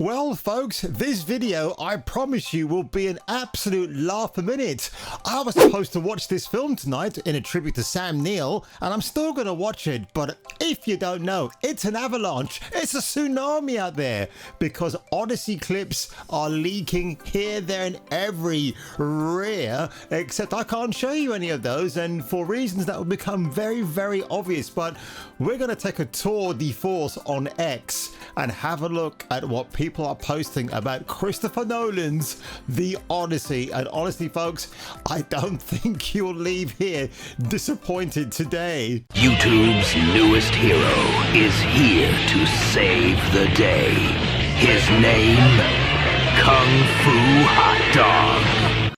Well, folks, this video, I promise you, will be an absolute laugh a minute. I was supposed to watch this film tonight in a tribute to Sam Neill, and I'm still going to watch it, but if you don't know, it's an avalanche. It's a tsunami out there because Odyssey clips are leaking here, there, and everywhere, except I can't show you any of those, and for reasons that will become very, very obvious, but we're going to take a tour de force on X and have a look at what people are posting about Christopher Nolan's The Odyssey. And honestly, folks, I don't think you'll leave here disappointed today. YouTube's newest hero is here to save the day. His name, Kung Fu Hot Dog.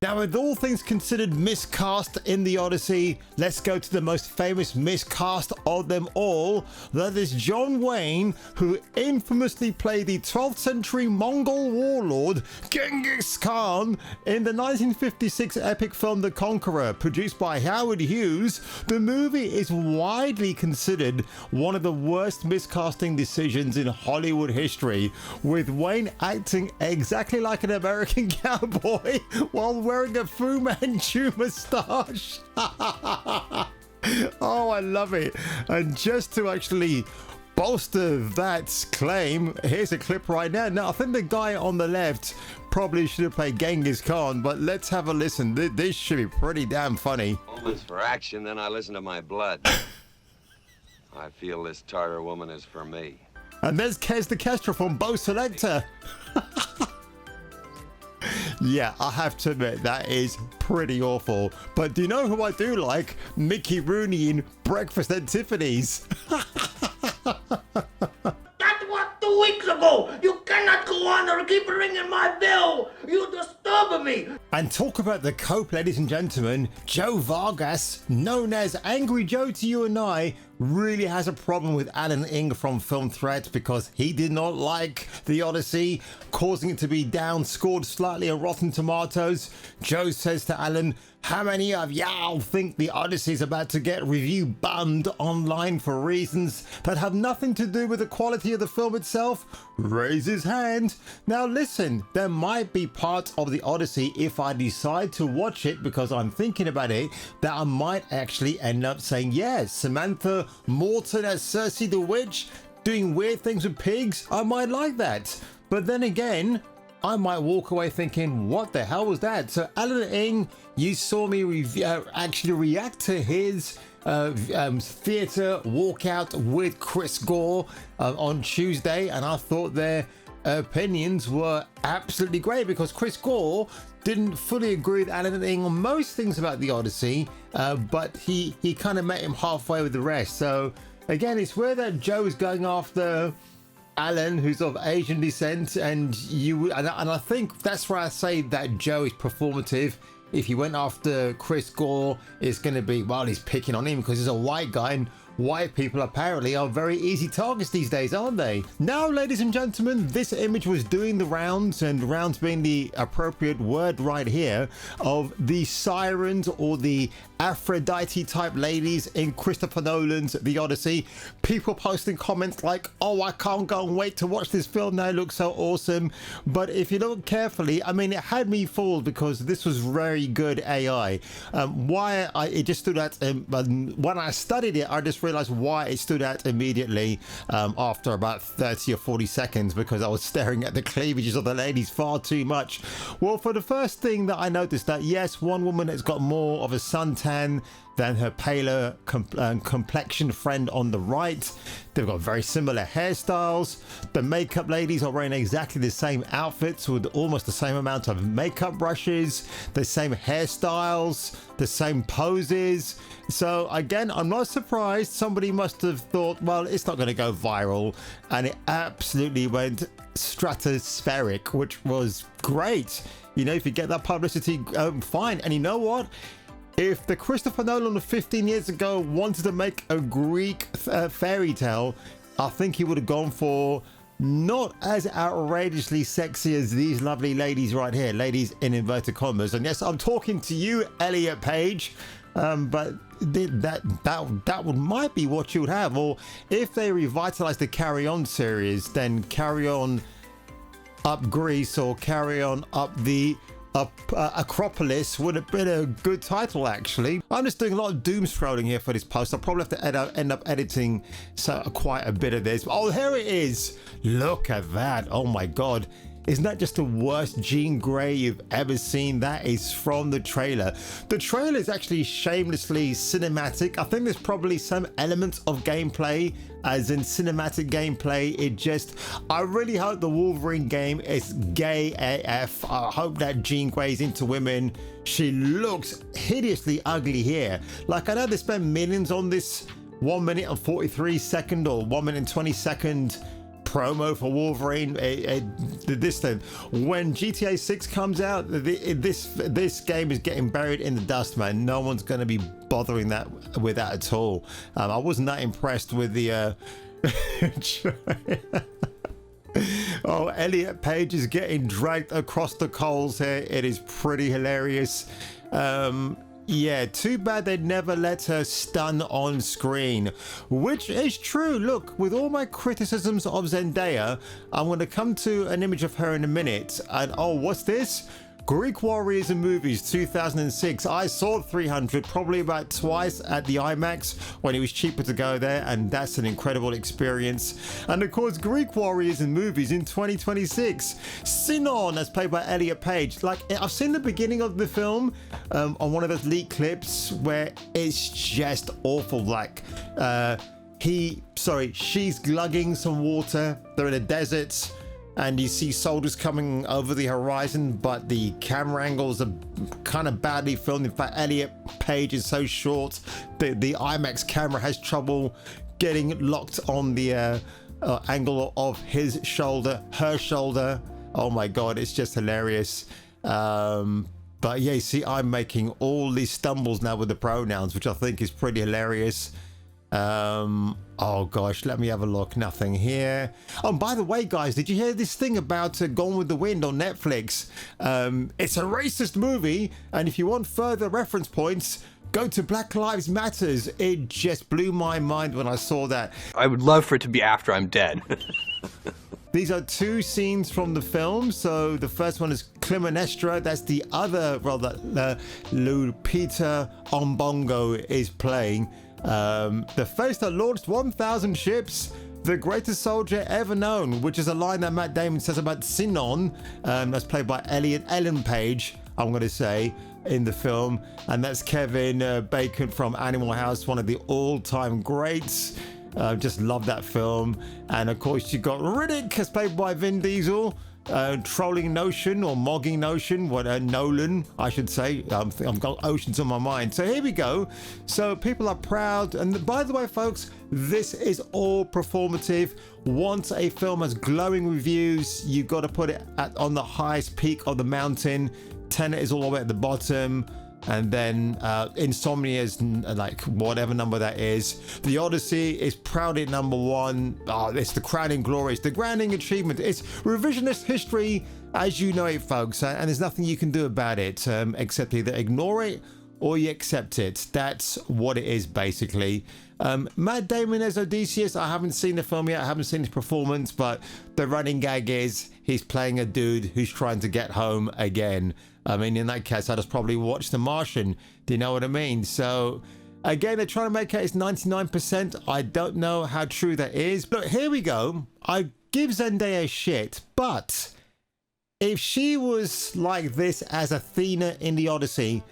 Now, with all things considered miscast in The Odyssey, let's go to the most famous miscast of them all. That is John Wayne, who infamously played the 12th century Mongol warlord Genghis Khan in the 1956 epic film The Conqueror, produced by Howard Hughes. The movie is widely considered one of the worst miscasting decisions in Hollywood history, with Wayne acting exactly like an American cowboy while wearing a Fu Manchu moustache. Oh, I love it. And just to actually bolster that claim, here's a clip right now. Now, I think the guy on the left probably should have played Genghis Khan, but let's have a listen. This should be pretty damn funny. Moments for action, then I listen to my blood. I feel this Tartar woman is for me. And there's Kez the Kestrel from Bo Selector. Yeah, I have to admit, that is pretty awful. But do you know who I do like? Mickey Rooney in Breakfast at Tiffany's. That was 2 weeks ago. You cannot go on or keep ringing my bell. You disturb me. And talk about the cope, ladies and gentlemen. Joe Vargas, known as Angry Joe to you and I, really has a problem with Alan Ing from Film Threat because he did not like The Odyssey, causing it to be downscored slightly on Rotten Tomatoes. Joe says to Alan, "How many of y'all think The Odyssey is about to get review banned online for reasons that have nothing to do with the quality of the film itself?" Raise his hand. Now listen, there might be parts of The Odyssey, if I decide to watch it because I'm thinking about it, that I might actually end up saying, yes, Samantha Morton as Cersei the Witch, doing weird things with pigs, I might like that. But then again, I might walk away thinking, what the hell was that? So Alan Ing, you saw me actually react to his theatre walkout with Chris Gore on Tuesday, and I thought their opinions were absolutely great because Chris Gore didn't fully agree with Alan Ing on most things about The Odyssey, but he kind of met him halfway with the rest. So again, it's where that Joe is going after Alan, who's of Asian descent, and I think that's where I say that Joe is performative. If he went after Chris Gore, it's going to be, well, he's picking on him because he's a white guy, and white people apparently are very easy targets these days, aren't they? Now, ladies and gentlemen, this image was doing the rounds, and rounds being the appropriate word right here, of the sirens or the Aphrodite type ladies in Christopher Nolan's The Odyssey. People posting comments like, "Oh, I can't go and wait to watch this film now, it looks so awesome." But if you look carefully, I mean, it had me fooled because this was very good AI. It just stood out, when I studied it, I just realized why it stood out immediately after about 30 or 40 seconds, because I was staring at the cleavages of the ladies far too much. Well, for the first thing that I noticed, that yes, one woman has got more of a suntan than her paler complexion friend on the right. They've got very similar hairstyles. The makeup ladies are wearing exactly the same outfits with almost the same amount of makeup brushes, the same hairstyles, the same poses. So again, I'm not surprised. Somebody must have thought, well, it's not going to go viral, and it absolutely went stratospheric, which was great. You know, if you get that publicity, fine. And you know what? If the Christopher Nolan of 15 years ago wanted to make a Greek fairy tale, I think he would have gone for not as outrageously sexy as these lovely ladies right here, ladies in inverted commas. And yes, I'm talking to you, Elliot Page, but that might be what you would have. Or if they revitalize the Carry On series, then Carry On up Greece or carry on up the Acropolis would have been a good title, actually. I'm just doing a lot of doom scrolling here for this post. I'll probably have to end up editing quite a bit of this. Oh, here it is. Look at that. Oh my god. Isn't that just the worst Jean Grey you've ever seen? That is from the trailer. The trailer is actually shamelessly cinematic. I think there's probably some elements of gameplay, as in cinematic gameplay. I really hope the Wolverine game is gay AF. I hope that Jean Grey's into women. She looks hideously ugly here. Like, I know they spent millions on this 1 minute and 43 second or 1 minute and 20 second promo for Wolverine. This thing, when GTA 6 comes out, this game is getting buried in the dust, man. No one's going to be bothering with that at all. I wasn't that impressed with the oh, Elliot Page is getting dragged across the coals here. It is pretty hilarious. Yeah, too bad they never let her stun on screen, which is true. Look, with all my criticisms of Zendaya, I'm going to come to an image of her in a minute. And oh, what's this? Greek Warriors and Movies 2006. I saw 300 probably about twice at the IMAX when it was cheaper to go there, and that's an incredible experience. And of course, Greek Warriors and Movies in 2026. Sinon, as played by Elliot Page. Like, I've seen the beginning of the film on one of those leaked clips where it's just awful. Like, she's glugging some water. They're in a desert. And you see soldiers coming over the horizon, but the camera angles are kind of badly filmed. In fact, Elliot Page is so short that the IMAX camera has trouble getting locked on the angle of his shoulder, her shoulder. Oh my god, it's just hilarious. But yeah, you see, I'm making all these stumbles now with the pronouns, which I think is pretty hilarious. Oh gosh, let me have a look. Nothing here. Oh, by the way, guys, did you hear this thing about Gone with the Wind on Netflix? It's a racist movie, and if you want further reference points, go to Black Lives Matters. It just blew my mind when I saw that. I would love for it to be after I'm dead. These are two scenes from the film. So the first one is Clytemnestra. That's the other role that Lupita Nyong'o is playing. The face that launched 1,000 ships, the greatest soldier ever known, which is a line that Matt Damon says about Sinon, that's played by Ellen Page, I'm going to say, in the film. And that's Kevin Bacon from Animal House, one of the all-time greats. Just love that film. And of course, you got Riddick, as played by Vin Diesel. Trolling Notion or mogging Notion, Nolan, I should say. I've got oceans on my mind. So here we go. So people are proud. And by the way, folks, this is all performative. Once a film has glowing reviews, you've got to put it on the highest peak of the mountain. Tenet is all the way at the bottom. And then Insomnia is like whatever number that is. The Odyssey is proudly number one. Oh, it's the crowning glory. It's the crowning achievement. It's revisionist history as you know it, folks. And there's nothing you can do about it except either ignore it or you accept it. That's what it is, basically. Matt Damon as Odysseus. I haven't seen the film yet. I haven't seen his performance, but the running gag is he's playing a dude who's trying to get home again. I mean, in that case, I'd just probably watch The Martian. Do you know what I mean? So, again, they're trying to make it 99%. I don't know how true that is. But here we go. I give Zendaya shit, but if she was like this as Athena in the Odyssey,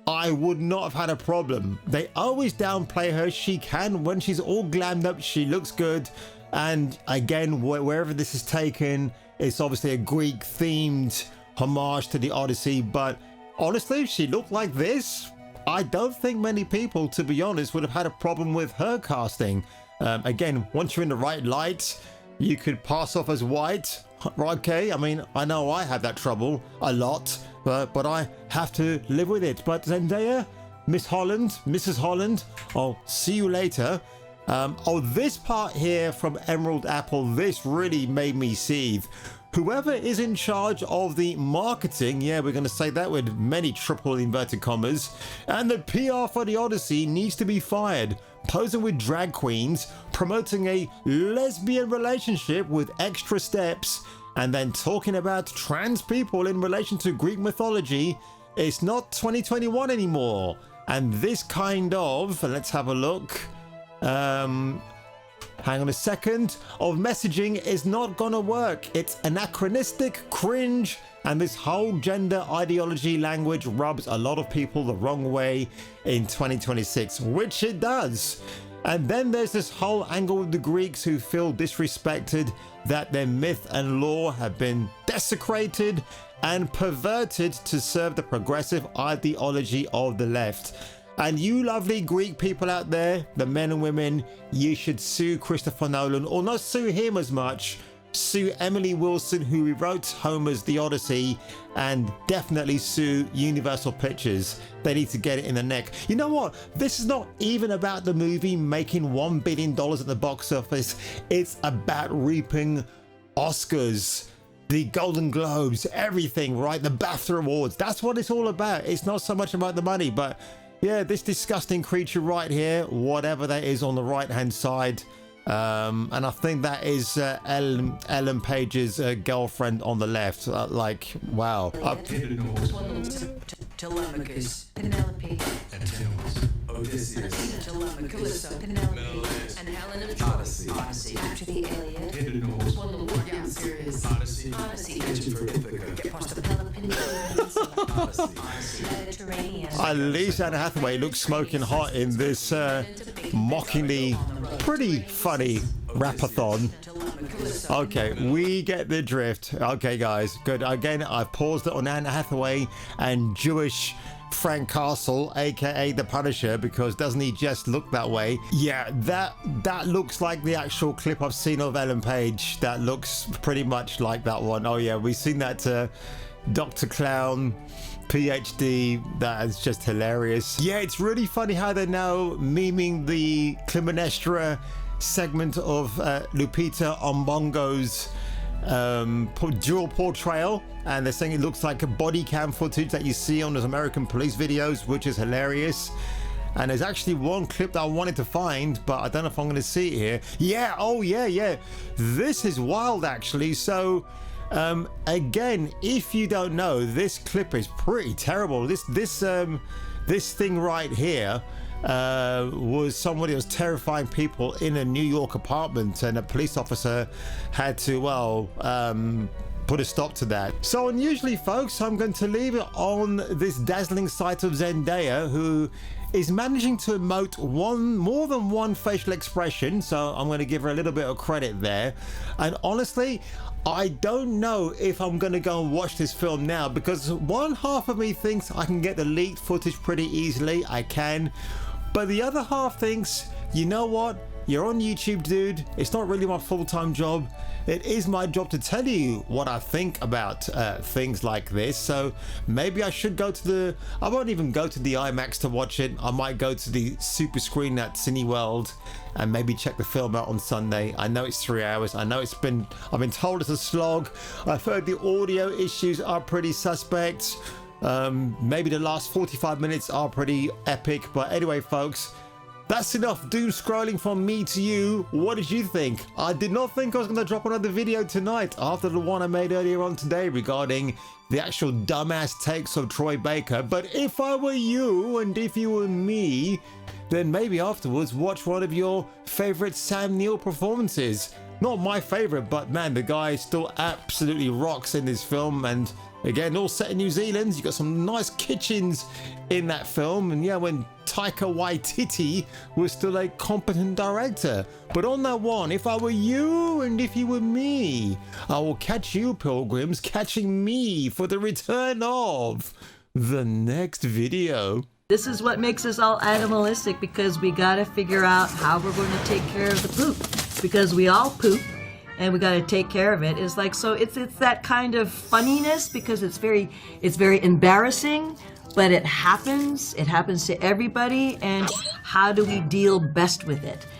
I would not have had a problem. They always downplay her. She can. When she's all glammed up, she looks good. And again, wherever this is taken, it's obviously a Greek-themed homage to the Odyssey. But honestly, if she looked like this, I don't think many people, to be honest, would have had a problem with her casting. Again, once you're in the right light, you could pass off as white. Okay, I mean, I know I have that trouble a lot, but I have to live with it. But Zendaya, Mrs. Holland, I'll see you later. Oh, this part here from Emerald Apple, this really made me seethe. Whoever is in charge of the marketing, yeah, we're going to say that with many triple inverted commas, and the PR for the Odyssey needs to be fired. Posing with drag queens, promoting a lesbian relationship with extra steps, And then talking about trans people in relation to Greek mythology, it's not 2021 anymore. And this kind of, let's have a look, hang on a second, of messaging is not gonna work. It's anachronistic, cringe, and this whole gender ideology language rubs a lot of people the wrong way in 2026, which it does. And then there's this whole angle with the Greeks who feel disrespected, that their myth and lore have been desecrated and perverted to serve the progressive ideology of the left. And you lovely Greek people out there, the men and women, you should sue Christopher Nolan, or not sue him as much, sue Emily Wilson, who rewrote Homer's The Odyssey, and definitely sue Universal Pictures. They need to get it in the neck. You know what? This is not even about the movie making $1 billion at the box office. It's about reaping Oscars, the Golden Globes, everything, right? The BAFTA Awards. That's what it's all about. It's not so much about the money, but yeah, this disgusting creature right here, whatever that is on the right-hand side, and I think that is Ellen Page's girlfriend on the left. Like, wow. Telemachus, Penelope, Antinous, Odysseus, Telemachus, Penelope, and Helen of Troy. Odyssey. After the Iliad, one of the war series. Odyssey, Odyssey. for Ithaca, Get past the Peloponnese, Odyssey, Mediterranean. At least Anne Hathaway looks smoking hot in this mockingly pretty funny rapathon. Okay, we get the drift. Okay, guys, good. Again, I've paused it on Anne Hathaway and Jewish Frank Castle, aka the Punisher, because doesn't he just look that way? Yeah, that looks like the actual clip I've seen of Ellen Page. That looks pretty much like that one. Oh yeah, we've seen that Dr. Clown PhD. That is just hilarious. Yeah, it's really funny how they're now memeing the Clytemnestra segment of Lupita Nyong'o's dual portrayal, and they're saying it looks like a body cam footage that you see on those American police videos, which is hilarious. And there's actually one clip that I wanted to find, but I don't know if I'm going to see it here. Yeah, oh yeah, this is wild actually. So again, if you don't know, this clip is pretty terrible. This thing right here was somebody who was terrifying people in a New York apartment, and a police officer had to, well, put a stop to that. So unusually, folks, I'm going to leave it on this dazzling sight of Zendaya, who is managing to emote more than one facial expression, so I'm going to give her a little bit of credit there. And honestly, I don't know if I'm going to go and watch this film now, because one half of me thinks I can get the leaked footage pretty easily. I can. But the other half thinks, you know what? You're on YouTube, dude. It's not really my full-time job. It is my job to tell you what I think about things like this. So maybe I should go to the... I won't even go to the IMAX to watch it. I might go to the super screen at Cineworld and maybe check the film out on Sunday. I know it's 3 hours. I know I've been told it's a slog. I've heard the audio issues are pretty suspect. Maybe the last 45 minutes are pretty epic. But anyway, folks, that's enough doom scrolling from me to you. What did you think? I did not think I was going to drop another video tonight after the one I made earlier on today regarding the actual dumbass takes of Troy Baker. But if I were you, and if you were me, then maybe afterwards watch one of your favorite Sam Neill performances. Not my favorite, but man, the guy still absolutely rocks in this film. And again, all set in New Zealand. You got some nice kitchens in that film. And yeah, when Taika Waititi was still a competent director. But on that one, if I were you and if you were me, I will catch you, pilgrims, catching me for the return of the next video. This is what makes us all animalistic, because we gotta figure out how we're going to take care of the poop, because we all poop and we gotta take care of it. It's like, so it's that kind of funniness, because it's very embarrassing, but it happens to everybody, and how do we deal best with it?